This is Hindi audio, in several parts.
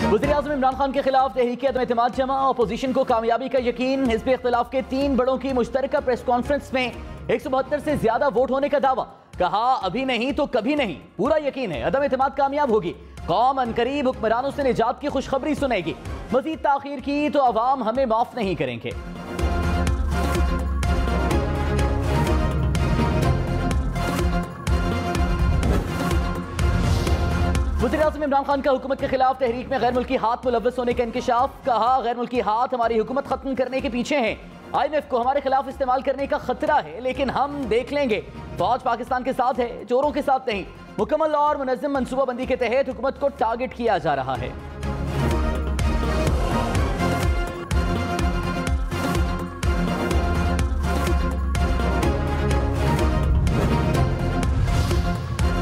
वज़ीर-ए-आज़म इमरान खान के खिलाफ तहरीक एतमाद जमा, अपोजिशन को कामयाबी का यकीन। हिज़्ब इख्तिलाफ के 3 बड़ों की मुश्तरका प्रेस कॉन्फ्रेंस में 172 से ज्यादा वोट होने का दावा। कहा अभी नहीं तो कभी नहीं, पूरा यकीन है अदम एतमाद कामयाब होगी। कौम अनकरीब हुक्मरानों से निजात की खुशखबरी सुनेगी। मजीद ताखीर की तो अवाम हमें माफ नहीं करेंगे। वज़ीर-ए-आज़म इमरान खान का हुकूमत के खिलाफ तहरीक में गैर मुल्की हाथ मुलव्वस होने का इंकशाफ। कहा गैर मुल्की हाथ हमारी हुकूमत खत्म करने के पीछे हैं। IMF को हमारे खिलाफ इस्तेमाल करने का खतरा है, लेकिन हम देख लेंगे। फौज पाकिस्तान के साथ है, चोरों के साथ नहीं। मुकम्मल और मुनज़्ज़म मनसूबाबंदी के तहत हुकूमत को टारगेट किया जा रहा है।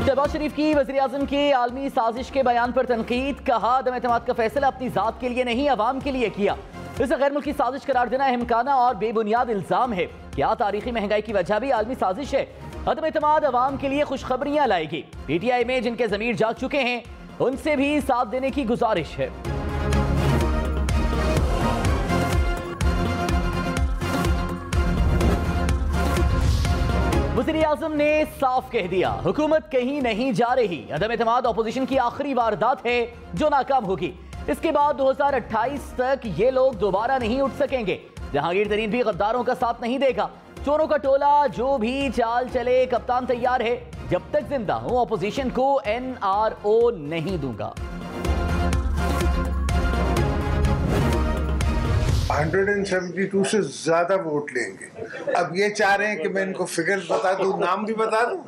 शहबाज शरीफ की वज़ीर-ए-आज़म की आलमी साजिश के बयान पर तनकीद। कहा अदम एतमाद का फैसला अपनी जात के लिए नहीं, अवाम के लिए किया। इसे गैर मुल्की साजिश करार देना अहमकाना और बेबुनियाद इल्जाम है। क्या तारीखी महंगाई की वजह भी आलमी साजिश है? अदम एतमाद अवाम के लिए खुशखबरियां लाएगी। PTI में जिनके ज़मीर जाग चुके हैं उनसे भी साथ देने की गुजारिश है। वज़ीर-ए-आज़म ने साफ कह दिया हुकूमत कहीं नहीं जा रही। अदम एतमाद अपोजिशन की आखिरी वारदात है जो नाकाम होगी। इसके बाद 2028 तक ये लोग दोबारा नहीं उठ सकेंगे। जहांगीर तरीन भी गद्दारों का साथ नहीं देगा। चोरों का टोला जो भी चाल चले, कप्तान तैयार है। जब तक जिंदा हूं अपोजिशन को NRO नहीं दूंगा। 172 से ज्यादा वोट लेंगे। अब ये चाह रहे हैं कि मैं इनको फिगर्स बता दूं, नाम भी बता दूं।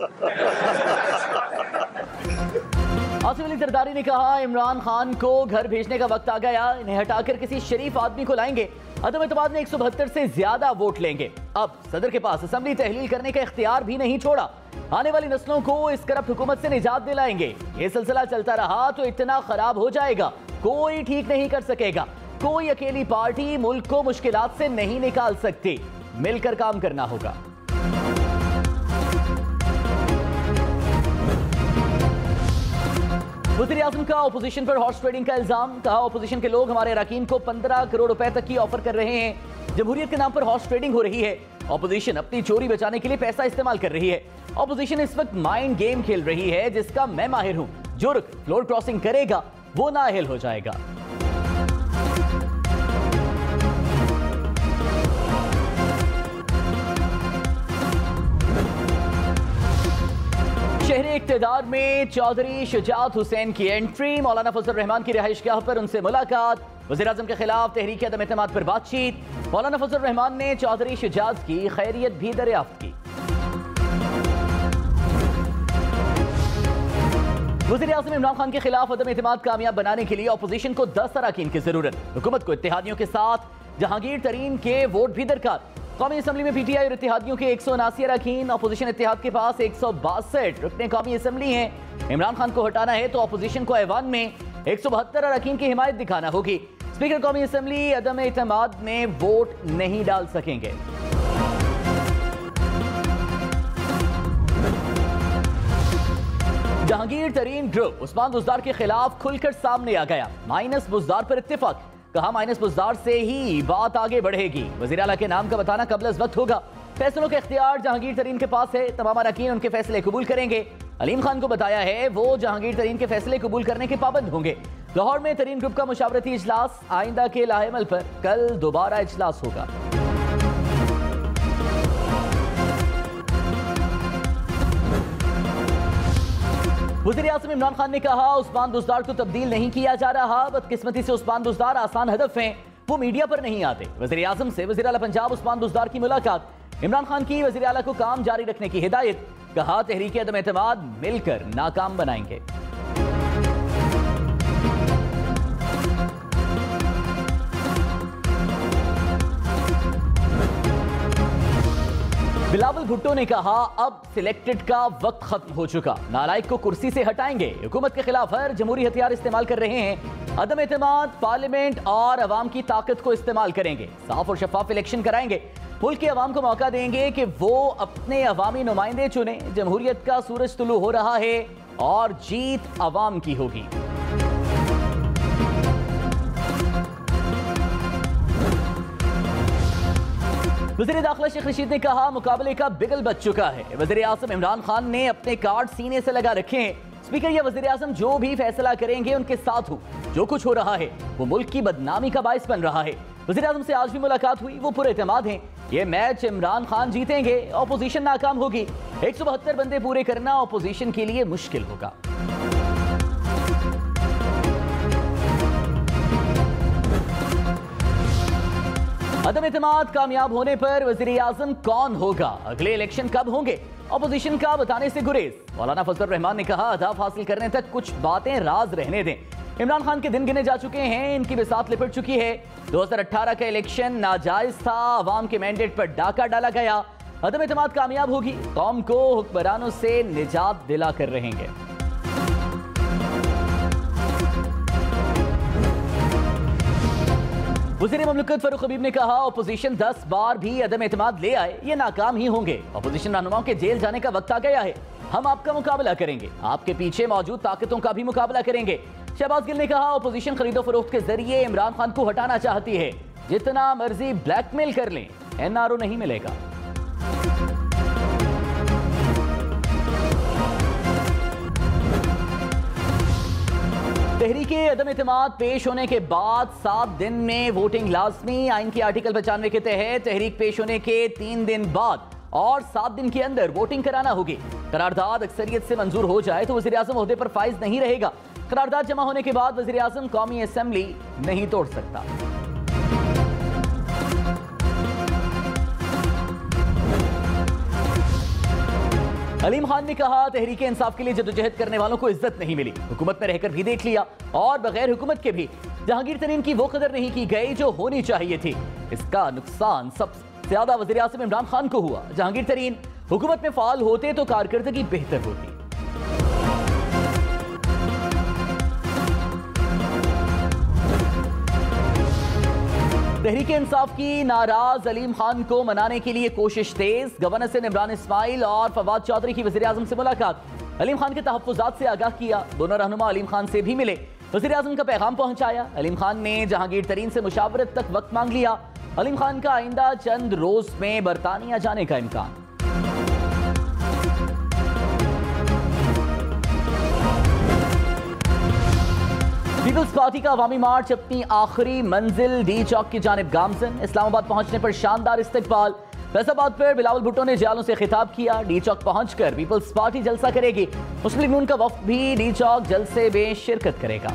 आसिफ अली जरदारी ने कहा इमरान खान को घर भेजने का वक्त आ गया। इन्हें हटाकर किसी शरीफ आदमी को लाएंगे। अदम एतमाद ने 172 से ज्यादा वोट लेंगे। अब सदर के पास असेंबली तहलील करने का इख्तियार भी नहीं छोड़ा। आने वाली नस्लों को इस करप्ट हुकूमत से निजात दिलाएंगे। ये सिलसिला चलता रहा तो इतना खराब हो जाएगा, कोई ठीक नहीं कर सकेगा। कोई अकेली पार्टी मुल्क को मुश्किलात से नहीं निकाल सकती। मिलकर काम करना होगा। वज़ीर-ए-आज़म का ओपोजिशन पर हॉर्स ट्रेडिंग का इल्जाम। कहा ओपोजिशन के लोग हमारे अरकान को 15 करोड़ रुपए तक की ऑफर कर रहे हैं। जमहूरियत के नाम पर हॉर्स ट्रेडिंग हो रही है। ओपोजिशन अपनी चोरी बचाने के लिए पैसा इस्तेमाल कर रही है। ओपोजिशन इस वक्त माइंड गेम खेल रही है जिसका मैं माहिर हूं। जो रुख फ्लोर क्रॉसिंग करेगा वो नाअहल हो जाएगा। शहरी इक्तदार में चौधरी शुजात हुसैन की एंट्री। मौलाना फजल रहमान की रिहाइशगाह पर उनसे मुलाकात। वज़ीर-ए-आज़म के खिलाफ तहरीक अदम एतमाद पर बातचीत। मौलाना फजल रहमान ने चौधरी शुजात की खैरियत भी दरियाफ्त की। वज़ीर-ए-आज़म इमरान खान के खिलाफ अदम एतमाद कामयाब बनाने के लिए अपोजिशन को 10 अरकान की जरूरत। हुकूमत को इत्तेहादियों के साथ जहांगीर तरीन के वोट भी दरकार। कौमी असम्बली में PTI और इत्तेहादियों के 179 अरकान। अपोजिशन इत्तेहाद के पास 162 रुकने कौमी असम्बली हैं। इमरान खान को हटाना है तो अपोजिशन को ऐवान में 172 अरकान की हिमायत दिखाना होगी। स्पीकर कौमी असम्बली अदम एतमाद में वोट नहीं डाल सकेंगे। जहांगीर तरीन ग्रुप उस्मान बुज़दार के खिलाफ खुलकर सामने आ गया। माइनस बुज़दार पर इत्तेफाक। कहा माइनस बुज़दार से ही बात आगे बढ़ेगी। वज़ीर आला के नाम का बताना कबल वक्त होगा। फैसलों का इख्तियार जहांगीर तरीन के पास है। तमाम अरकान उनके फैसले कबूल करेंगे। अलीम खान को बताया है वो जहांगीर तरीन के फैसले कबूल करने के पाबंद होंगे। लाहौर में तरीन ग्रुप का मुशावरती इजलास। आइंदा के लाहेमल पर कल दोबारा इजलास होगा। वज़ीर-ए-आज़म इमरान खान ने कहा उस्मान बुज़दार को तब्दील नहीं किया जा रहा। बदकिस्मती से उस्मान बुज़दार आसान हदफ हैं, वो मीडिया पर नहीं आते। वज़ीर-ए-आज़म से वज़ीर आला पंजाब उस्मान बुज़दार की मुलाकात। इमरान खान की वज़ीर आला को काम जारी रखने की हिदायत। कहा तहरीक अदम एतमाद मिलकर नाकाम बनाएंगे। बिलावल भुट्टो ने कहा अब सिलेक्टेड का वक्त खत्म हो चुका। नालायक को कुर्सी से हटाएंगे। हुकूमत के खिलाफ हर जमहूरी हथियार इस्तेमाल कर रहे हैं। अदम एतमाद पार्लियामेंट और अवाम की ताकत को इस्तेमाल करेंगे। साफ और शफाफ इलेक्शन कराएंगे। मुल्क के अवाम को मौका देंगे कि वो अपने अवामी नुमाइंदे चुने। जमहूरियत का सूरज तुलू हो रहा है और जीत अवाम की होगी। वज़ीर दाखिला शेख रशीद ने कहा मुकाबले का बिगल बच चुका है। वज़ीर आज़म इमरान खान ने अपने कार्ड सीने से लगा रखे हैं। स्पीकर या वज़ीर आज़म जो भी फैसला करेंगे उनके साथ हो। जो कुछ हो रहा है वो मुल्क की बदनामी का बायस बन रहा है। वज़ीर आज़म से आज भी मुलाकात हुई, वो पुरएतमाद हैं। ये मैच इमरान खान जीतेंगे, ऑपोजिशन नाकाम होगी। 172 बंदे पूरे करना ऑपोजिशन के लिए मुश्किल होगा। अदम एतमाद कामयाब होने पर वज़ीर आज़म कौन होगा, अगले इलेक्शन कब होंगे, ऑपोजिशन का बताने से गुरेज। मौलाना फजलुर रहमान ने कहा अहदाफ हासिल करने तक कुछ बातें राज रहने दें। इमरान खान के दिन गिने जा चुके हैं, इनकी बिसात लिपट चुकी है। 2018 का इलेक्शन नाजायज था, अवाम के मैंडेट पर डाका डाला गया। अदम एतमाद कामयाब होगी, कौम को हुक्मरानों से निजात दिला कर रहेंगे। वज़ीर मुमलिकत फरूख हबीब ने कहा ऑपोजिशन 10 बार भी अदम एतमाद ले आए ये नाकाम ही होंगे। ऑपोजिशन रहनुमाओं के जेल जाने का वक्त आ गया है। हम आपका मुकाबला करेंगे, आपके पीछे मौजूद ताकतों का भी मुकाबला करेंगे। शहबाज गिल ने कहा ऑपोजिशन खरीदो फरोख्त के जरिए इमरान खान को हटाना चाहती है। जितना मर्जी ब्लैकमेल कर लें, एनआरओ नहीं मिलेगा। तहरीके अदम एतमाद पेश होने के बाद 7 दिन में वोटिंग लाजमी। आइन की आर्टिकल 95 के तहत तहरीक पेश होने के 3 दिन बाद और 7 दिन के अंदर वोटिंग कराना होगी। करारदाद अक्सरियत से मंजूर हो जाए तो वज़ीर आज़म ओहदे पर फाइज नहीं रहेगा। करारदाद जमा होने के बाद वज़ीर आज़म कौमी असेंबली नहीं तोड़ सकता। अलीम खान ने कहा तहरीक इंसाफ के लिए जदोजहद करने वालों को इज्जत नहीं मिली। हुकूमत में रहकर भी देख लिया और बगैर हुकूमत के भी जहांगीर तरीन की वो कदर नहीं की गई जो होनी चाहिए थी। इसका नुकसान सबसे ज्यादा वज़ीर आज़म इमरान खान को हुआ। जहांगीर तरीन हुकूमत में फाल होते तो कारकर्दगी बेहतर होती। तहरीक इंसाफ की नाराज अलीम खान को मनाने के लिए कोशिश तेज। गवर्नर से इमरान इस्माइल और फवाद चौधरी की वज़ीर आज़म से मुलाकात। अलीम खान के तहफ़्फ़ुज़ात से आगाह किया। दोनों रहनुमा अलीम खान से भी मिले, वज़ीर आज़म का पैगाम पहुंचाया। अलीम खान ने जहांगीर तरीन से मुशावरत तक वक्त मांग लिया। अलीम खान का आइंदा चंद रोज में बरतानिया जाने का इम्कान। पीपल्स पार्टी का अवामी मार्च अपनी आखिरी मंजिल डी चौक की जानिब गामजन। इस्लामाबाद पहुंचने पर शानदार इस्तकबाल। फैसलाबाद पर बिलावल भुट्टो ने जालों से खिताब किया। डी चौक पहुंचकर पीपल्स पार्टी जलसा करेगी। मुस्लिम लीग नून का वफ्द भी डी चौक जलसे में शिरकत करेगा।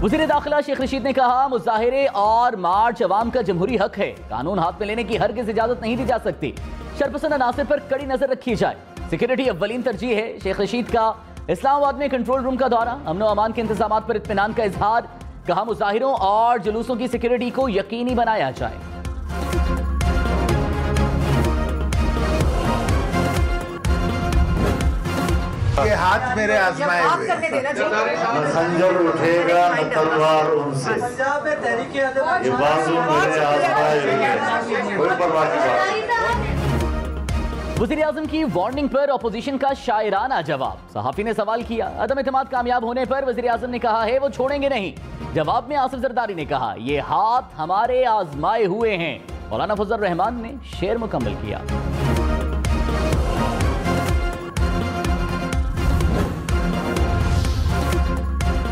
वज़ीर दाखिला शेख रशीद ने कहा मुजाहिरे और मार्च अवाम का जमहूरी हक है। कानून हाथ में लेने की हरगिज़ इजाजत नहीं दी जा सकती। शरपसंद अनासिर पर कड़ी नजर रखी जाए। सिक्योरिटी अव्वलीन तरजीह है। शेख रशीद का इस्लामाबाद में कंट्रोल रूम का दौरा। अमन व अमान के इंतजाम पर इत्मीनान का इजहार। कहा मुजाहिरों और जुलूसों की सिक्योरिटी को यकीनी बनाया जाए। ये हाथ मेरे आजमाए हुए। खंजर उठेगा न तलवार उनसे, ये बाजू मेरे आजमाए हुए। कोई परवाह की बात। वज़ीर आज़म की वार्निंग पर अपोजिशन का शायराना जवाब। सहाफी ने सवाल किया अदम एतमाद कामयाब होने पर वज़ीर आज़म ने कहा है वो छोड़ेंगे नहीं। जवाब में आसिफ जरदारी ने कहा ये हाथ हमारे आजमाए हुए हैं। मौलाना फजलुर रहमान ने शेर मुकम्मल किया।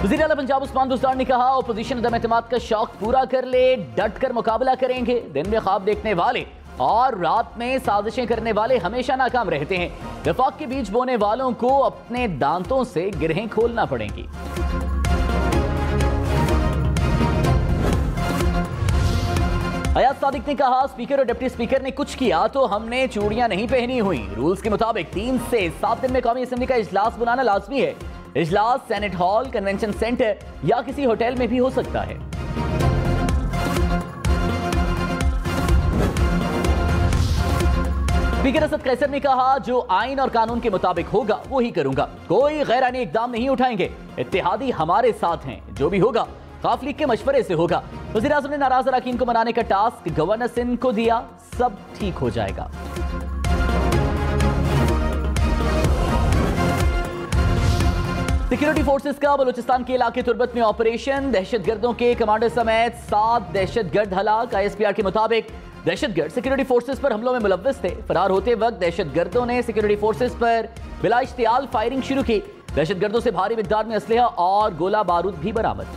वज़ीर आला पंजाब उस्मान बुज़दार ने कहा अपोजिशन अदम एतमाद का शौक पूरा कर ले, डट कर मुकाबला करेंगे। दिन में ख्वाब देखने वाले और रात में साजिशें करने वाले हमेशा नाकाम रहते हैं। वफाक के बीज बोने वालों को अपने दांतों से गिरहें खोलना पड़ेंगी। अयाज सादिक ने कहा स्पीकर और डिप्टी स्पीकर ने कुछ किया तो हमने चूड़ियां नहीं पहनी हुई। रूल्स के मुताबिक 3 से 7 दिन में कौमी असेंबली का इजलास बुलाना लाजमी है। इजलास सेनेट हॉल, कन्वेंशन सेंटर या किसी होटल में भी हो सकता है। स्पीकर असद कैसर ने कहा जो आइन और कानून के मुताबिक होगा वो ही करूंगा, कोई गैर आईनी इकदाम नहीं उठाएंगे। इत्तेहादी हमारे साथ हैं, जो भी होगा काफ लीग के मशवरे से होगा। वज़ीर आज़म ने नाराज अरकान को मनाने का टास्क गवर्नर सिंध को दिया, सब ठीक हो जाएगा। सिक्योरिटी फोर्सेस का बलूचिस्तान के इलाके तुर्बत में ऑपरेशन, दहशतगर्दों के कमांडर समेत 7 दहशतगर्द हलाक। ISPR के मुताबिक दहशतगर्द सिक्योरिटी फोर्सेस पर हमलों में मुलव्वस थे। फरार होते वक्त दहशतगर्दों ने सिक्योरिटी फोर्सेस पर बिला इश्तियाल फायरिंग शुरू की। दहशतगर्दों से भारी मिकदार में असलहा और गोला बारूद भी बरामद।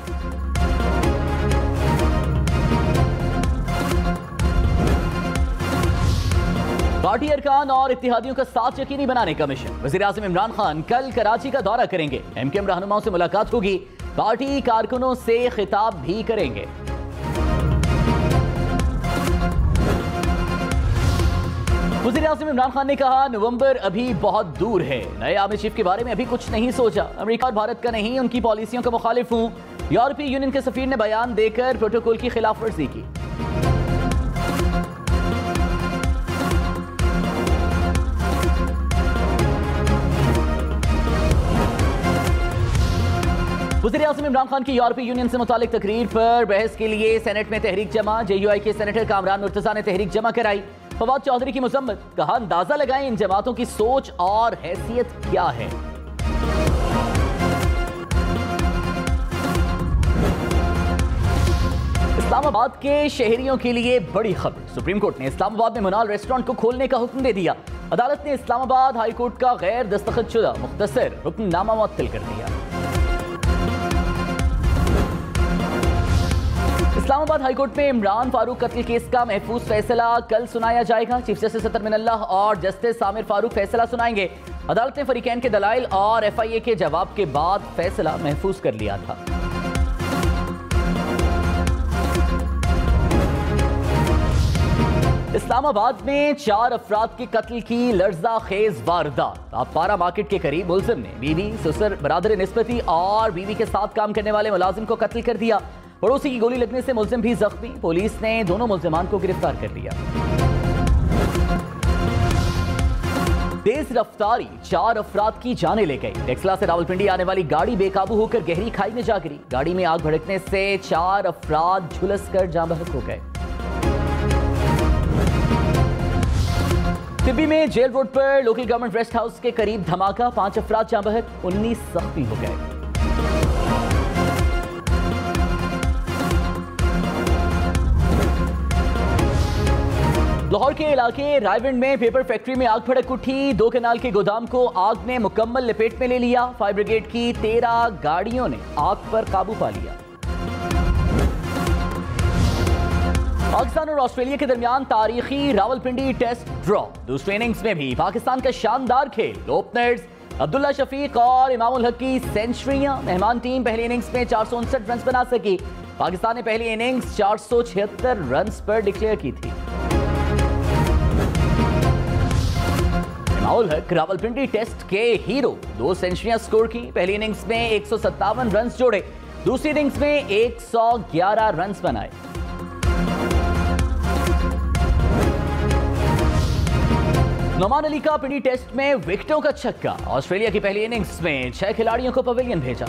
पार्टी अरकान और इत्तेहादियों का साथ यकीनी बनाने का मिशन। वज़ीर आज़म इमरान खान कल कराची का दौरा करेंगे। MKM रहनुमाओं से मुलाकात होगी। पार्टी कारकुनों से खिताब भी करेंगे। वज़ीर आज़म इमरान खान ने कहा, नवंबर अभी बहुत दूर है। नए आर्मी चीफ के बारे में अभी कुछ नहीं सोचा। अमेरिका और भारत का नहीं, उनकी पॉलिसियों का मुखालिफ हूं। यूरोपीय यूनियन के सफीर ने बयान देकर प्रोटोकॉल की खिलाफ वर्जी की। वज़ीर आज़म इमरान खान की यूरोपीय यूनियन से मुतालिक तकरीर पर बहस के लिए सेनेट में तहरीक जमा। JUI के सेनेटर कामरान मुर्तज़ा ने तहरीक जमा कराई। फवाद चौधरी की मजम्मत, कहा अंदाजा लगाएं इन जमातों की सोच और हैसियत क्या है। इस्लामाबाद के शहरियों के लिए बड़ी खबर। सुप्रीम कोर्ट ने इस्लामाबाद में मुनाल रेस्टोरेंट को खोलने का हुक्म दे दिया। अदालत ने इस्लामाबाद हाई कोर्ट का गैर दस्तखतशुदा मुख्तसर हुक्मनामा मुअत्तल कर दिया। इस्लामाबाद हाईकोर्ट में इमरान फारूक कत्ल केस का महफूज फैसला कल सुनाया जाएगा। चीफ जस्टिस अतर मिनल्लाह और जस्टिस सामिर फारूक फैसला सुनाएंगे। अदालत ने फरीकैन के दलाइल और FIA के जवाब के बाद फैसला महफूज कर लिया था। इस्लामाबाद में 4 अफराद के कत्ल की लर्जा खेज वारदात। पारा मार्केट के करीब मुलजिम ने बीवी, ससुर, बरादर निस्बती और बीवी के साथ काम करने वाले मुलाजिम को कत्ल कर दिया। पड़ोसी की गोली लगने से मुलजिम भी जख्मी। पुलिस ने दोनों मुलजिमान को गिरफ्तार कर लिया। तेज रफ्तारी 4 अफराद की जानें ले गई। टेक्सला से रावलपिंडी आने वाली गाड़ी बेकाबू होकर गहरी खाई में जा गिरी। गाड़ी में आग भड़कने से 4 अफराद झुलसकर जाँ बहक हो गए। तिब्बी में जेल रोड पर लोकल गवर्नमेंट रेस्ट हाउस के करीब धमाका। 5 अफराद जाँ बहक, 19 जख्मी हो गए। लाहौर के इलाके रायविंड में पेपर फैक्ट्री में आग भड़क उठी। 2 कनाल के गोदाम को आग ने मुकम्मल लपेट में ले लिया। फायर ब्रिगेड की 13 गाड़ियों ने आग पर काबू पा लिया। पाकिस्तान और ऑस्ट्रेलिया के दरमियान तारीखी रावलपिंडी टेस्ट ड्रॉ। दूसरे इनिंग्स में भी पाकिस्तान का शानदार खेल। ओपनर्स अब्दुल्ला शफीक और इमामुल हक की सेंचुरियां। मेहमान टीम पहली इनिंग्स में 459 रन बना सकी। पाकिस्तान ने पहली इनिंग्स 476 रन पर डिक्लेयर की थी। इमामुल हक रावलपिंडी टेस्ट के हीरो। 2 सेंचुरियां स्कोर की। पहली इनिंग्स में 157 रन जोड़े। दूसरी इनिंग्स में 111 रन बनाए। नोमान अली का पिंडी टेस्ट में विकेटों का छक्का। ऑस्ट्रेलिया की पहली इनिंग्स में 6 खिलाड़ियों को पवेलियन भेजा।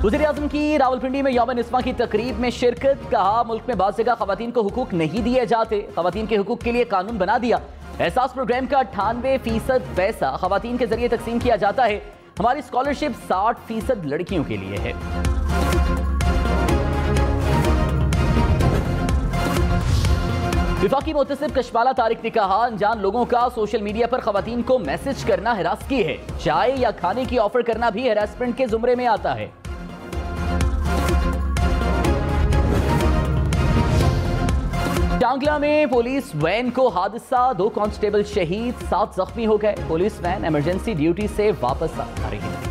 वज़ीर आज़म की रावलपिंडी में यौम निस्वां की तकरीब में शिरकत। कहा मुल्क में बाज़ जगह खवातीन को हुकूक नहीं दिए जाते। खवातीन के हुकूक के लिए कानून बना दिया। एहसास प्रोग्राम का 98% पैसा खवातीन के जरिए तकसीम किया जाता है। हमारी स्कॉलरशिप 60% लड़कियों के लिए है। विफाकी मुतसिब कशमाला तारिक ने कहा, अनजान लोगों का सोशल मीडिया पर खवातीन को मैसेज करना हरासगी है। चाय या खाने की ऑफर करना भी हरासमेंट के जुमरे में आता है। टांगला में पुलिस वैन को हादसा। 2 कांस्टेबल शहीद, 7 जख्मी हो गए। पुलिस वैन इमरजेंसी ड्यूटी से वापस आ रही है।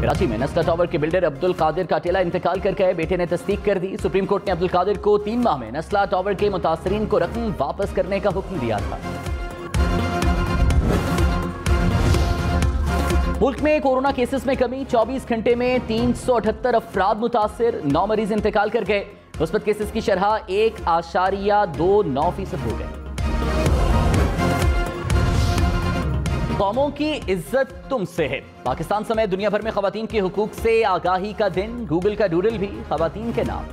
कराची में नस्ला टावर के बिल्डर अब्दुल कादिर का अकेला इंतकाल कर गए। बेटे ने तस्दीक कर दी। सुप्रीम कोर्ट ने अब्दुल कादिर को 3 माह में नस्ला टावर के मुतासरीन को रकम वापस करने का हुक्म दिया था। मुल्क में कोरोना केसेस में कमी। 24 घंटे में 378 अफराद मुतासिर। 9 मरीज इंतकाल कर गए। मुस्बत केसेस की शरह 1.29% हो गए। कौमों की इज्जत तुमसे है। पाकिस्तान समेत दुनिया भर में खवातीन के हुकूक से आगाही का दिन। गूगल का डूडल भी खवातीन के नाम।